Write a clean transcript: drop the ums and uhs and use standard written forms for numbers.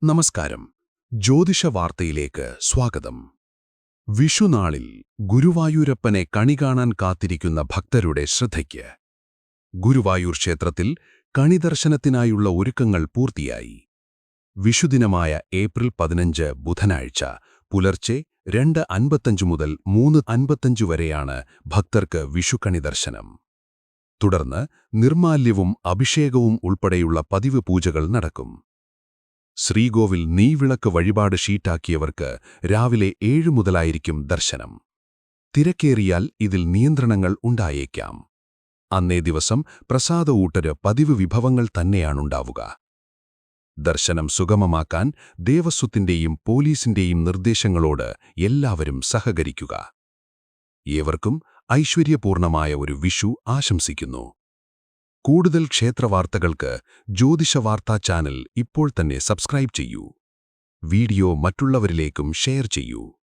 നമസ്കാരം. ജ്യോതിഷ വാർത്തയിലേക്ക് സ്വാഗതം. വിഷുനാളിൽ ഗുരുവായൂരപ്പനെ കണി കാണാൻ കാത്തിരിക്കുന്ന ഭക്തരുടെ ശ്രദ്ധയ്ക്ക്. ഗുരുവായൂർ ക്ഷേത്രത്തിൽ കണിദർശനത്തിനായുള്ള ഒരുക്കങ്ങൾ പൂർത്തിയായി. വിഷുദിനമായ ഏപ്രിൽ 15 ബുധനാഴ്ച പുലർച്ചെ 2:55 മുതൽ 3:55 വരെയാണ് ഭക്തർക്ക് വിഷുക്കണി ദർശനം. തുടർന്ന് നിർമ്മാല്യവും അഭിഷേകവും ഉൾപ്പെടെയുള്ള പതിവ് പൂജകൾ നടക്കും. ശ്രീകോവിൽ നെയ്വിളക്ക് വഴിപാട് ഷീറ്റാക്കിയവർക്ക് രാവിലെ 7 മുതലായിരിക്കും ദർശനം. തിരക്കേറിയാൽ ഇതിൽ നിയന്ത്രണങ്ങൾ ഉണ്ടായേക്കാം. അന്നേ ദിവസം പ്രസാദ ഊട്ടര് പതിവ് വിഭവങ്ങൾ തന്നെയാണുണ്ടാവുക. ദർശനം സുഗമമാക്കാൻ ദേവസ്വത്തിന്റെയും പോലീസിന്റെയും നിർദ്ദേശങ്ങളോട് എല്ലാവരും സഹകരിക്കുക. ഏവർക്കും ഐശ്വര്യപൂർണമായ ഒരു വിഷു ആശംസിക്കുന്നു. കൂടുതൽ ക്ഷേത്രവാർത്തകൾക്ക് ജ്യോതിഷവാർത്താ ചാനൽ ഇപ്പോൾ തന്നെ സബ്സ്ക്രൈബ് ചെയ്യൂ. വീഡിയോ മറ്റുള്ളവരിലേക്കും ഷെയർ ചെയ്യൂ.